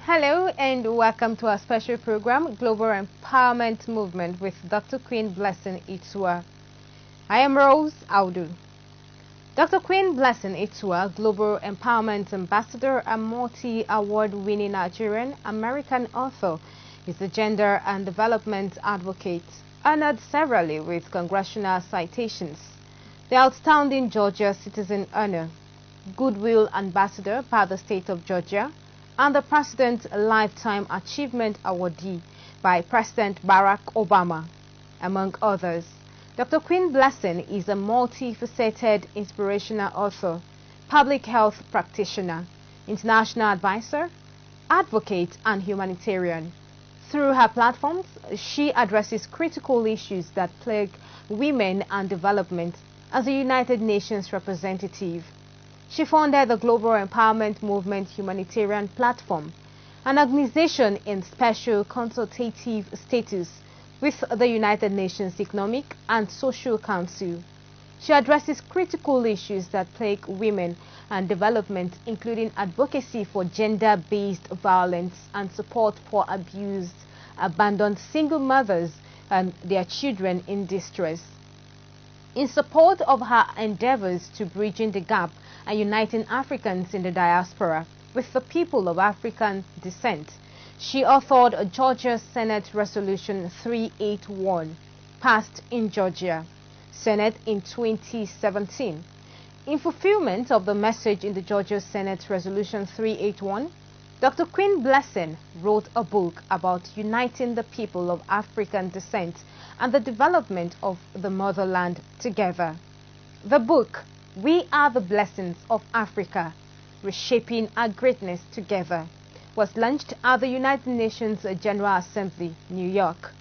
Hello and welcome to our special program, Global Empowerment Movement with Dr. Queen Blessing Itua. I am Rose Audu. Dr. Queen Blessing Itua, Global Empowerment Ambassador and multi-award-winning Nigerian American author, is a gender and development advocate, honored severally with congressional citations, the Outstanding Georgia Citizen Honor, Goodwill Ambassador by the state of Georgia, and the President's Lifetime Achievement Awardee by President Barack Obama, among others. Dr. Queen Blessing is a multifaceted inspirational author, public health practitioner, international advisor, advocate, and humanitarian. Through her platforms, she addresses critical issues that plague women and development as a United Nations representative. She founded the Global Empowerment Movement Humanitarian Platform, an organization in special consultative status with the United Nations Economic and Social Council. She addresses critical issues that plague women and development, including advocacy for gender-based violence and support for abused, abandoned single mothers and their children in distress. In support of her endeavors to bridging the gap and uniting Africans in the diaspora with the people of African descent, she authored a Georgia Senate Resolution 381, passed in Georgia Senate in 2017. In fulfillment of the message in the Georgia Senate Resolution 381, Dr. Queen Blessing wrote a book about uniting the people of African descent and the development of the motherland together. The book, We Are the Blessings of Africa, Reshaping Our Greatness Together, was launched at the United Nations General Assembly, New York.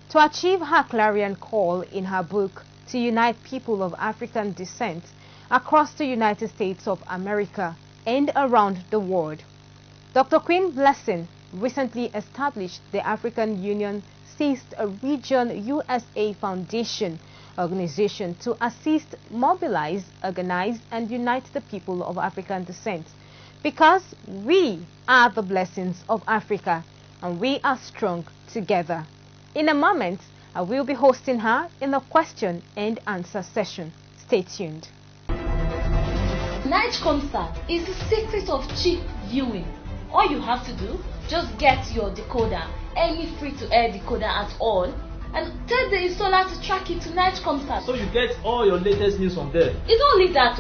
To achieve her clarion call in her book to unite people of African descent across the United States of America and around the world, Dr. Queen Blessing recently established the African Union Seized Region USA Foundation organization to assist, mobilize, organize, and unite the people of African descent, because we are the blessings of Africa and we are strong together. In a moment, I will be hosting her in the question and answer session. Stay tuned. Night concert is the secret of cheap viewing. All you have to do, just get your decoder, any free-to-air decoder at all, and tell the installer to track it to Night concert. So you get all your latest news from there. It's not only that,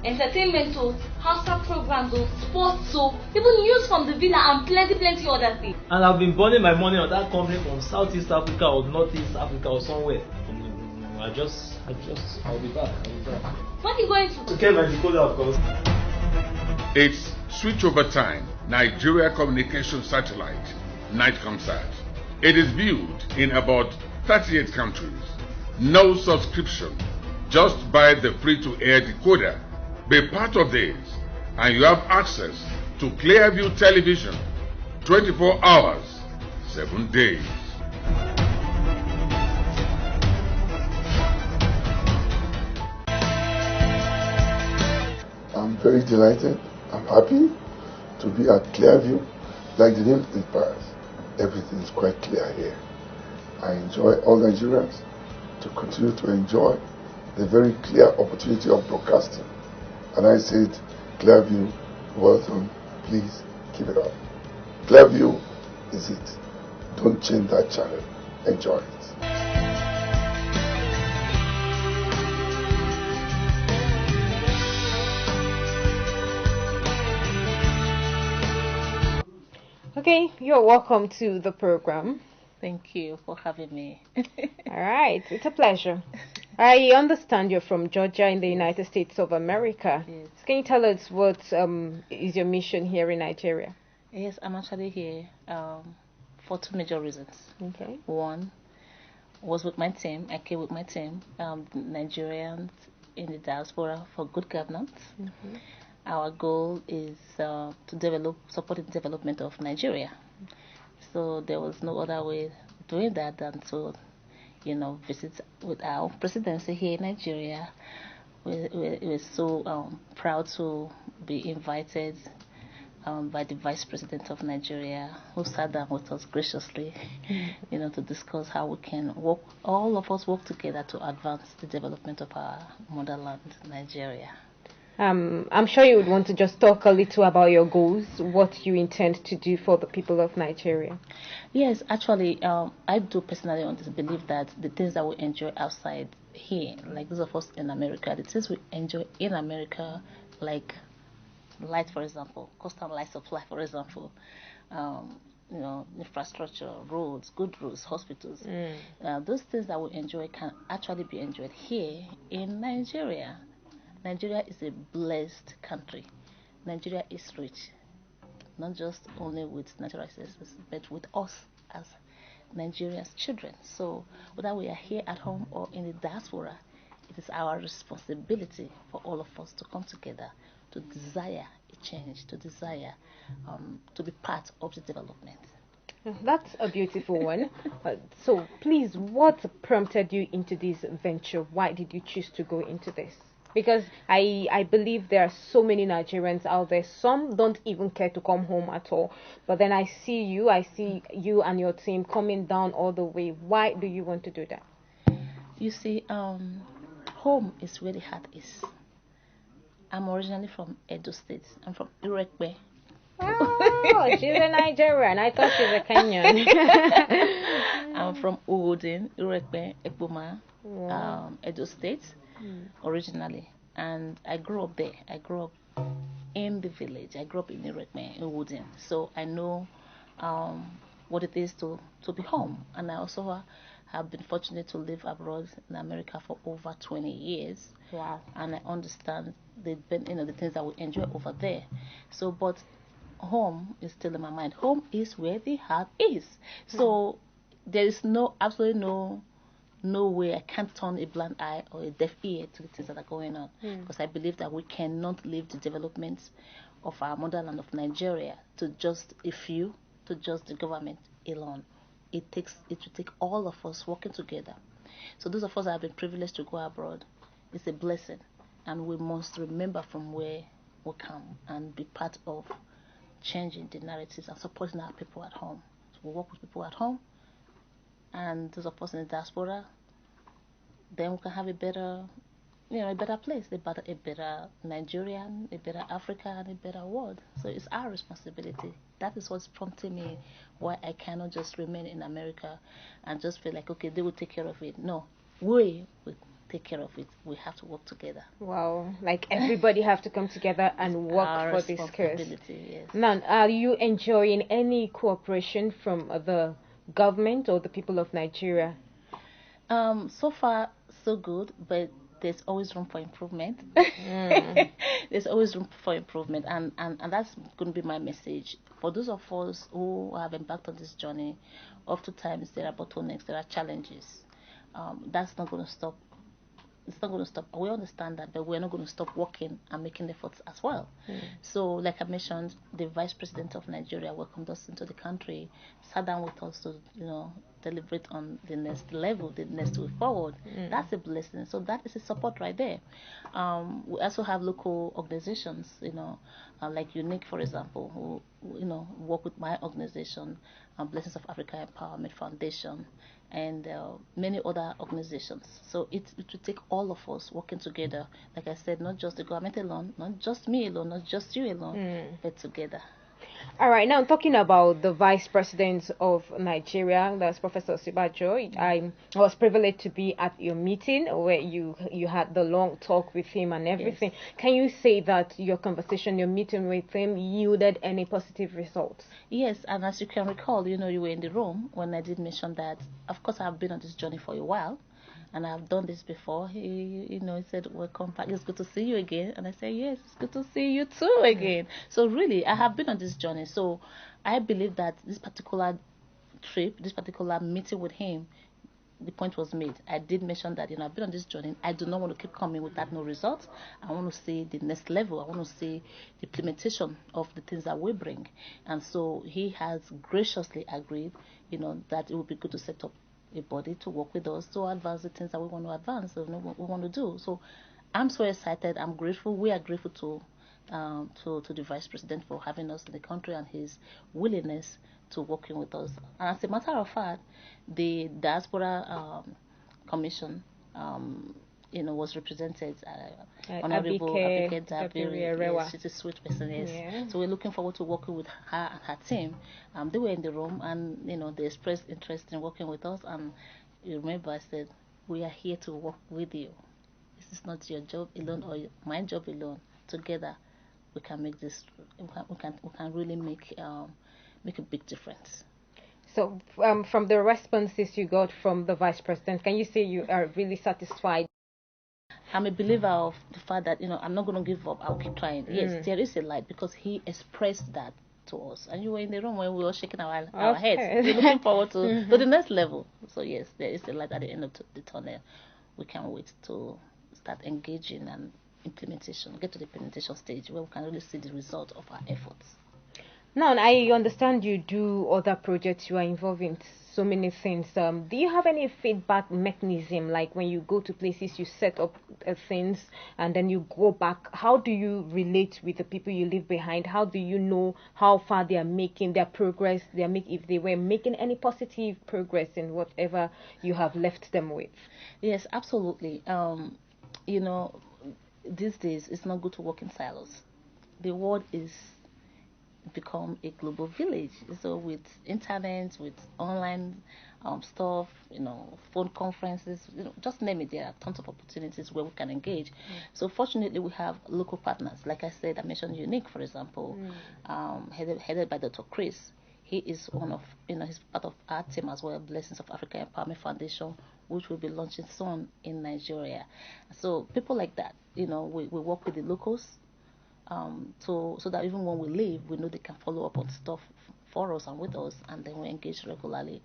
entertainment, house programs, sports, even news from the villa and plenty other things. And I've been burning my money on that company from Southeast Africa or Northeast Africa or somewhere. I'll be back. What are you going to? To get my decoder, of course. It's switchover time. Nigeria Communication Satellite Night Concert. It is viewed in about 38 countries. No subscription. Just buy the free-to-air decoder. Be part of this, and you have access to Clearview television 24 hours, 7 days. I'm very delighted. I'm happy to be at Clearview. Like the name implies, everything is quite clear here. I enjoy all Nigerians to continue to enjoy the very clear opportunity of broadcasting. And I said, Clearview, well done, please keep it up. Clearview is it. Don't change that channel. Enjoy it. Okay, you're welcome to the program. Thank you for having me. All right, it's a pleasure. I understand you're from Georgia in the United States of America. Yes. Can you tell us what is your mission here in Nigeria? Yes, I'm actually here for two major reasons. Okay. One was with my team. I came with my team, Nigerians in the diaspora for good governance. Mm-hmm. Our goal is to support the development of Nigeria. So there was no other way of doing that than to, visit with our presidency here in Nigeria. We're so proud to be invited by the Vice President of Nigeria, who sat down with us graciously, to discuss how we can work, all of us work together to advance the development of our motherland, Nigeria. I'm sure you would want to just talk a little about your goals, what you intend to do for the people of Nigeria. Yes, actually, I do personally want to believe that the things that we enjoy outside here, like those of us in America, the things we enjoy in America, like light, for example, custom light supply, for example, infrastructure, roads, good roads, hospitals. Those things that we enjoy can actually be enjoyed here in Nigeria. Nigeria is a blessed country. Nigeria is rich, not just only with natural resources, but with us as Nigeria's children. So whether we are here at home or in the diaspora, it is our responsibility for all of us to come together to desire a change, to desire to be part of the development. That's a beautiful one. So please, what prompted you into this venture? Why did you choose to go into this? Because I believe there are so many Nigerians out there. Some don't even care to come home at all. But then I see you and your team coming down all the way. Why do you want to do that? You see, home is where the heart is. I'm originally from Edo State. I'm from Irekpe. Oh, she's a Nigerian. I thought she's a Kenyan. I'm from Ugodin, Irekpe, Ekpoma, Edo State, originally. And I grew up there. I grew up in the village. I grew up in Irekpe, in Ugodin. So I know what it is to be home. And I also have been fortunate to live abroad in America for over 20 years. Wow. And I understand the things that we enjoy over there. So, but home is still in my mind. Home is where the heart is. So there is absolutely no way I can't turn a blind eye or a deaf ear to the things that are going on. Because I believe that we cannot leave the development of our motherland of Nigeria to just a few, to just the government alone. It will take all of us working together. So those of us that have been privileged to go abroad, it's a blessing, and we must remember from where we come and be part of changing the narratives and supporting our people at home. So we work with people at home, and those of us in the diaspora, then we can have a better place, a better Nigerian, a better Africa, and a better world. So it's our responsibility. That is what's prompting me why I cannot just remain in America and just feel like, okay, they will take care of it. No, we will take care of it. We have to work together. Wow, like everybody have to come together and work for this cause. Yes. Now, are you enjoying any cooperation from the government or the people of Nigeria? So far, so good, but there's always room for improvement. There's always room for improvement, and that's going to be my message. For those of us who have embarked on this journey, oftentimes there are bottlenecks, there are challenges. That's not going to stop. It's not going to stop. We understand that, but we're not going to stop working and making efforts as well. So, like I mentioned, the Vice President of Nigeria welcomed us into the country, sat down with us to, deliberate on the next level, the next way forward. That's a blessing. So that is a support right there. We also have local organizations, like Unique, for example, who, work with my organization, Blessings of Africa Empowerment Foundation, and many other organizations. So it will take all of us working together. Like I said, not just the government alone, not just me alone, not just you alone, but together. All right, now talking about the Vice President of Nigeria, that's Professor Sibajo. I was privileged to be at your meeting where you had the long talk with him and everything. Yes. Can you say that your conversation, your meeting with him, yielded any positive results? Yes, and as you can recall, you were in the room when I did mention that, of course, I've been on this journey for a while. And I've done this before. He said, welcome back. It's good to see you again. And I said, yes, it's good to see you too again. So really, I have been on this journey. So I believe that this particular trip, this particular meeting with him, the point was made. I did mention that, I've been on this journey. I do not want to keep coming without no results. I want to see the next level. I want to see the implementation of the things that we bring. And so he has graciously agreed, that it would be good to set up a body to work with us to advance the things that we want to advance, what we want to do. So I'm so excited. I'm grateful. We are grateful to to the Vice President for having us in the country and his willingness to working with us. And as a matter of fact, the Diaspora Commission, was represented Honorable Abike Dabiri. Yes, she's a sweet person. Yes. Yeah. So we're looking forward to working with her and her team. They were in the room, and they expressed interest in working with us. And you remember, I said, we are here to work with you. This is not your job alone or my job alone. Together, we can make this. We can really make a big difference. So, from the responses you got from the Vice President, can you say you are really satisfied? I'm a believer of the fact that I'm not going to give up. I'll keep trying. Yes, there is a light because he expressed that to us, and you were in the room when we were shaking our heads. We're looking forward to the next level. So yes, there is a light at the end of the tunnel. We can't wait to start engaging and implementation. Get to the implementation stage where we can really see the result of our efforts. Now, I understand you do other projects. You are involved in so many things. Do you have any feedback mechanism, like when you go to places, you set up things and then you go back? How do you relate with the people you leave behind? How do you know how far they are making their progress? If they were making any positive progress in whatever you have left them with? Yes, absolutely. These days it's not good to work in silos. The world is become a global village. So with internet, with online stuff, phone conferences, just name it, there are tons of opportunities where we can engage. So fortunately, we have local partners. Like I said, I mentioned Unique, for example, headed by Dr. Chris. He is one of, he's part of our team as well, Blessings of Africa Empowerment Foundation, which will be launching soon in Nigeria. So people like that, we work with the locals. So that even when we leave, we know they can follow up on stuff for us and with us, and then we engage regularly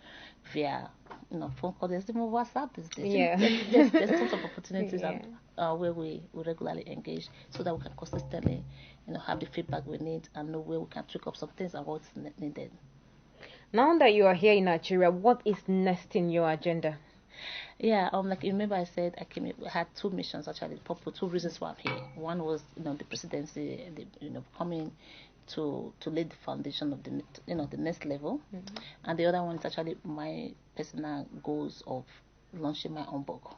via phone call. There's even WhatsApp these days. Yeah. There's tons of opportunities where we regularly engage, so that we can consistently have the feedback we need and know where we can tweak up some things and what's needed. Now that you are here in Nigeria, what is next in your agenda? Yeah, like you remember, I said I had two missions actually, two reasons why I'm here. One was the presidency, coming to lay the foundation of the next level, and the other one is actually my personal goals of launching my own book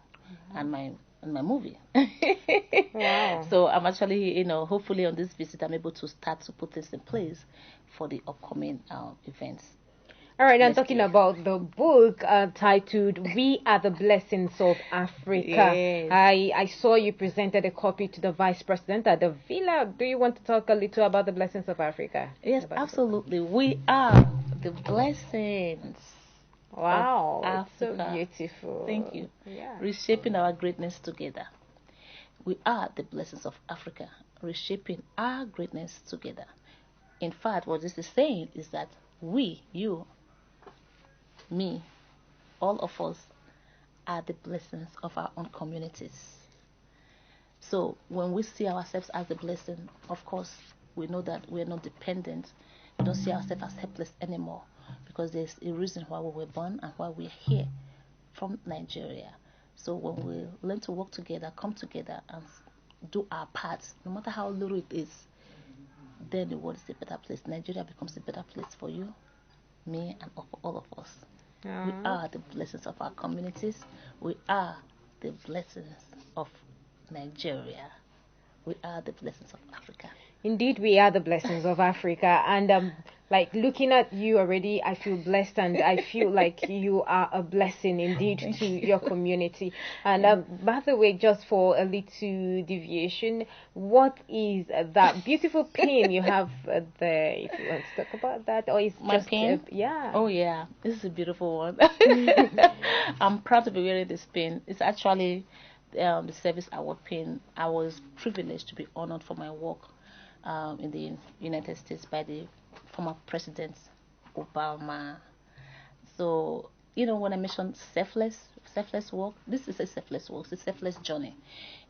and my movie. Wow. So I'm actually hopefully on this visit I'm able to start to put this in place for the upcoming events. All right, I'm talking about the book titled "We Are the Blessings of Africa." Yes. I saw you presented a copy to the Vice President at the Villa. Do you want to talk a little about the blessings of Africa? Yes, absolutely. We are the blessings. Wow, of it's so Africa. beautiful. Thank you. Yeah. Reshaping our greatness together. We are the blessings of Africa, reshaping our greatness together. In fact, what this is saying is that we, you, me, all of us are the blessings of our own communities. So when we see ourselves as the blessing, of course, we know that we're not dependent. We don't see ourselves as helpless anymore, because there's a reason why we were born and why we're here from Nigeria. So when we learn to work together, come together and do our parts, no matter how little it is, then the world is a better place. Nigeria becomes a better place for you, me, and for all of us. We are the blessings of our communities. We are the blessings of Nigeria. We are the blessings of Africa. Indeed, we are the blessings of Africa. And like looking at you already, I feel blessed, and I feel like you are a blessing indeed to your community. And by the way, just for a little deviation, what is that beautiful pin you have there? If you want to talk about that, or is My just pin? yeah. Oh yeah, this is a beautiful one. I'm proud to be wearing this pin. It's actually the Service Award pin. I was privileged to be honored for my work in the United States by the former President Obama. So, when I mentioned selfless work, this is a selfless work. It's a selfless journey.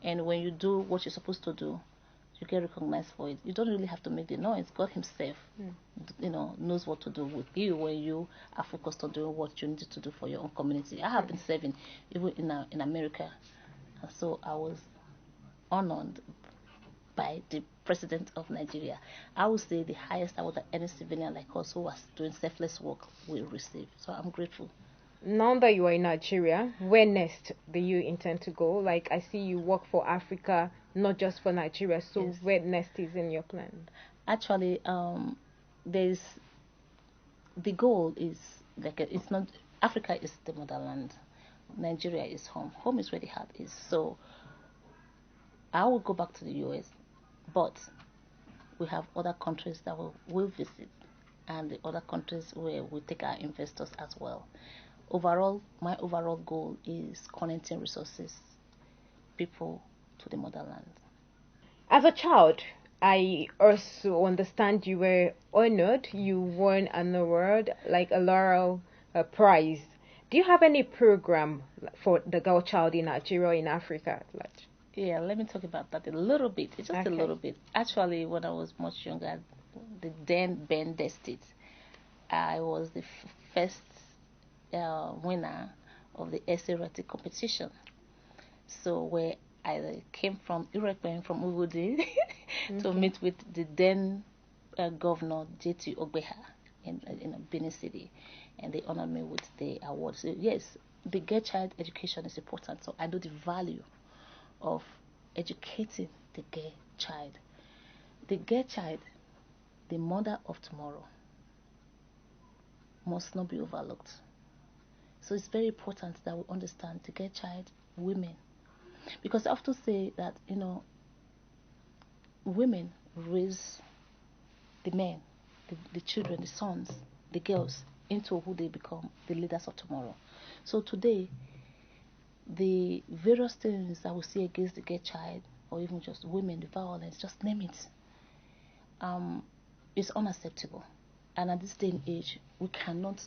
And when you do what you're supposed to do, you get recognized for it. You don't really have to make the noise. God himself, knows what to do with you when you are focused on doing what you need to do for your own community. I have been serving even in America. And so I was honored by the President of Nigeria. I would say the highest award that any civilian like us who was doing selfless work will receive. So I'm grateful. Now that you are in Nigeria, where next do you intend to go? Like, I see you work for Africa, not just for Nigeria. So Yes. where next is in your plan? Actually, there's the goal is like it's not Africa is the motherland, Nigeria is home. Home is where the heart is. So I will go back to the US, but we have other countries that we'll visit, and the other countries where we take our investors as well. Overall, my overall goal is connecting resources, people to the motherland. As a child, I also understand you were honored. You won an award, like a laurel prize. Do you have any program for the girl child in Nigeria or in Africa at large? Yeah, let me talk about that a little bit. It's just Okay. a little bit. Actually, when I was much younger, the then Bend State, I was the first winner of the essay writing competition. So where I came from Irekpen from Ugudi to meet with the then governor J.T. Ogbeha in Benin City, and they honored me with the award. So yes, the girl child education is important. So I know the value of educating the girl child. The girl child, the mother of tomorrow, must not be overlooked. So it's very important that we understand the girl child, women. Because I have to say that, women raise the men, the children, the sons, the girls into who they become, the leaders of tomorrow. So today, the various things that we see against the gay child, or even just women, the violence, just name it, is unacceptable. And at this day and age, we cannot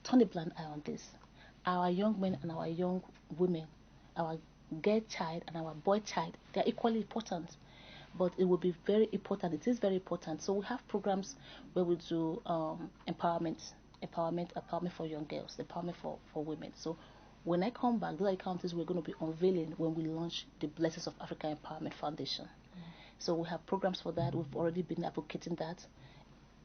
turn a blind eye on this. Our young men and our young women, our girl child and our boy child, they are equally important. But it will be very important. It is very important. So we have programs where we do empowerment for young girls, empowerment for women. So when I come back, those are the counties we're going to be unveiling when we launch the Blessings of Africa Empowerment Foundation. So we have programs for that. We've already been advocating that,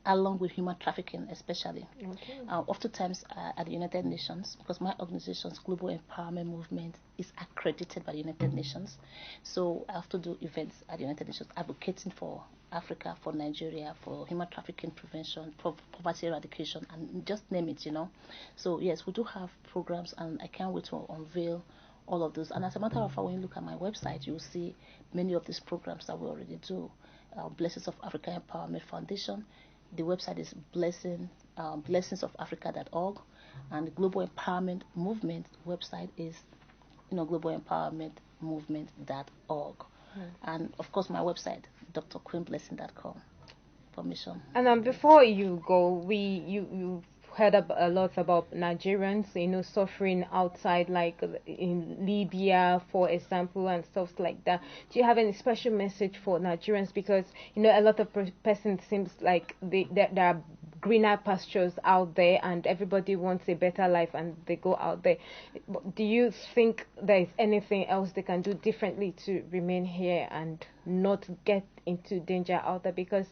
along with human trafficking especially. Okay. Oftentimes at the United Nations, because my organization's Global Empowerment Movement is accredited by the United Nations. So I have to do events at the United Nations advocating for Africa, for Nigeria, for human trafficking prevention, poverty eradication, and just name it, So yes, we do have programs, and I can't wait to unveil all of those. And as a matter of fact, when you look at my website, you'll see many of these programs that we already do. Blessings of Africa Empowerment Foundation. The website is blessingsofafrica.org, and the Global Empowerment Movement website is, globalempowermentmovement.org. And of course, my website, drqueenblessing.com. Information. And before you go, you heard a lot about Nigerians, suffering outside, like in Libya, for example, and stuff like that. Do you have any special message for Nigerians? Because, a lot of persons seems like there are greener pastures out there, and everybody wants a better life, and they go out there. Do you think there is anything else they can do differently to remain here and not get into danger out there? Because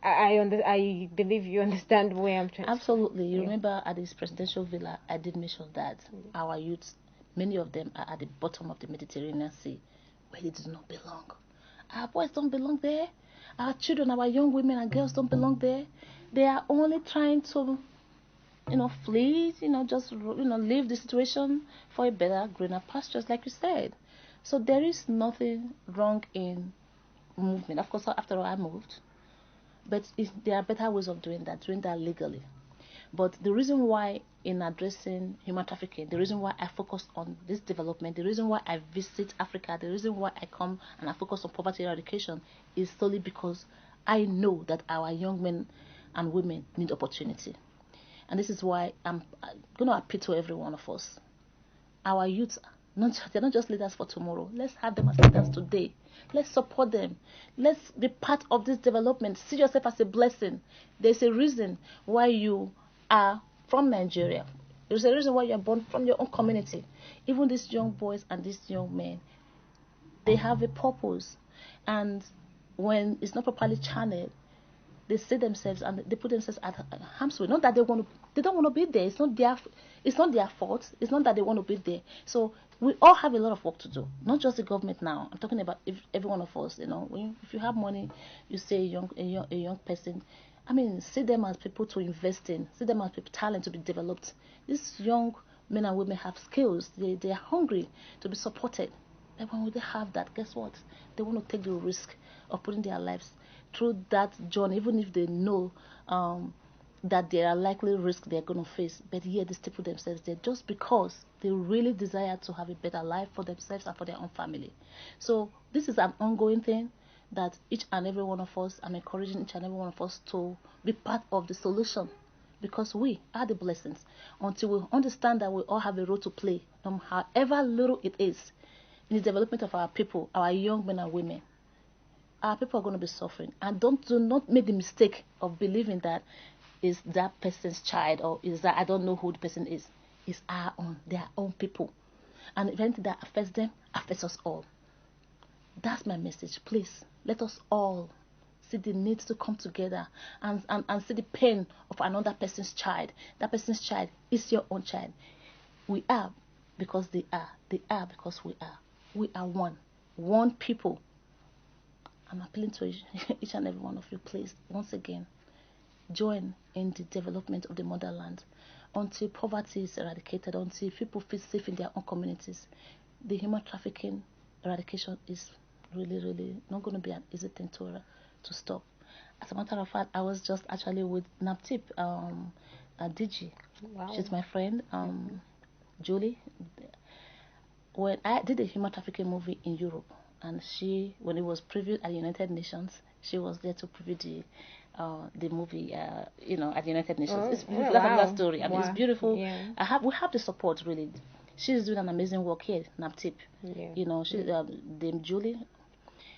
I believe you understand where I'm trying. Absolutely. You remember at this presidential villa, I did mention that our youths, many of them are at the bottom of the Mediterranean Sea, where they do not belong. Our boys don't belong there. Our children, our young women and girls don't belong there. They are only trying to, flee, just, leave the situation for a better, greener pastures, like you said. So there is nothing wrong in movement. Of course, after all, I moved. But there are better ways of doing that legally. But the reason why in addressing human trafficking, the reason why I focus on this development, the reason why I visit Africa, the reason why I come and I focus on poverty eradication is solely because I know that our young men and women need opportunity. And this is why I'm going to appeal to every one of us. Our youth, they're not just leaders for tomorrow. Let's have them as leaders today. Let's support them. Let's be part of this development. See yourself as a blessing. There's a reason why you are from Nigeria. There's a reason why you're born from your own community. Even these young boys and these young men, they have a purpose. And when it's not properly channeled, they see themselves and they put themselves at harm's way. Not that they don't want to be there. It's not their fault. It's not that they want to be there. So we all have a lot of work to do. Not just the government now. I'm talking about every one of us. If you have money, you say a young person. I mean, see them as people to invest in. See them as people, talent to be developed. These young men and women have skills. They are hungry to be supported. And when they have that, guess what? They want to take the risk of putting their lives through that journey, even if they know that there are likely risks they're going to face. But yet they still put themselves there just because they really desire to have a better life for themselves and for their own family. So this is an ongoing thing that each and every one of us, I'm encouraging each and every one of us to be part of the solution, because we are the blessings. Until we understand that we all have a role to play, however little it is, in the development of our people, our young men and women, our people are going to be suffering. And do not make the mistake of believing that is that person's child, or is that, I don't know who the person is. It's their own people. And if anything that affects them, affects us all. That's my message. Please, let us all see the need to come together and see the pain of another person's child. That person's child is your own child. We are because they are. They are because we are. We are one people. I'm appealing to each and every one of you, please, once again, join in the development of the motherland. Until poverty is eradicated, until people feel safe in their own communities, the human trafficking eradication is really, really not going to be an easy thing to stop. As a matter of fact, I was just actually with NAPTIP, DG. Wow. She's my friend, Julie. When I did a human trafficking movie in Europe, and when it was previewed at the United Nations, she was there to preview the movie, at the United Nations. It's beautiful. That's another story. I mean, it's beautiful. Yeah. We have the support, really. She's doing an amazing work here, NAPTIP. Yeah. Dame Julie,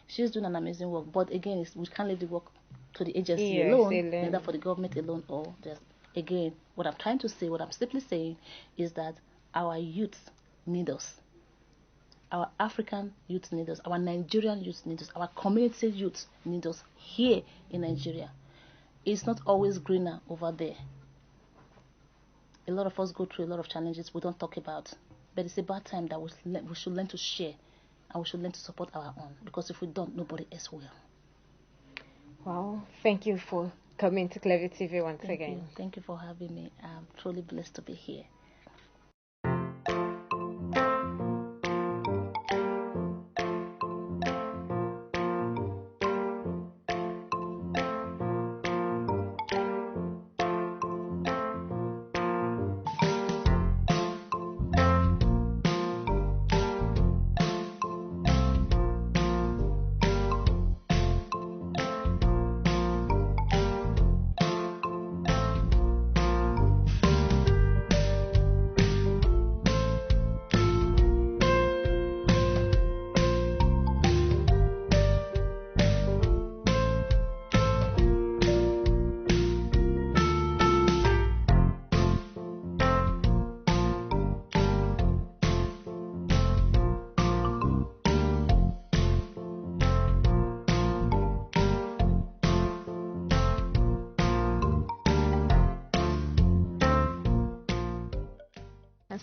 she's doing an amazing work. But again, we can't leave the work to the agency alone, neither for the government alone, or just, again, what I'm trying to say, what I'm simply saying is that our youth need us. Our African youth need us. Our Nigerian youth need us. Our community youth need us here in Nigeria. It's not always greener over there. A lot of us go through a lot of challenges we don't talk about. But it's about time that we should learn to share, and we should learn to support our own. Because if we don't, nobody else will. Wow. Thank you for coming to Clearview TV once again. Thank you for having me. I'm truly blessed to be here.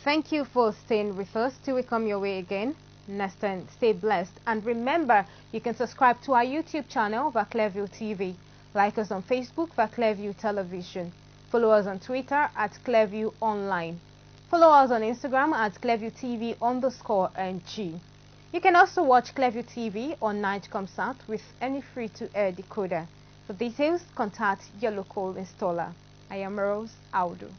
Thank you for staying with us till we come your way again. Next time, stay blessed. And remember, you can subscribe to our YouTube channel, Clearview TV. Like us on Facebook, Clearview Television. Follow us on Twitter at Clearview Online. Follow us on Instagram at Clearview TV_NG. You can also watch Clearview TV on Nigecomsat with any free-to-air decoder. For details, contact your local installer. I am Rose Audu.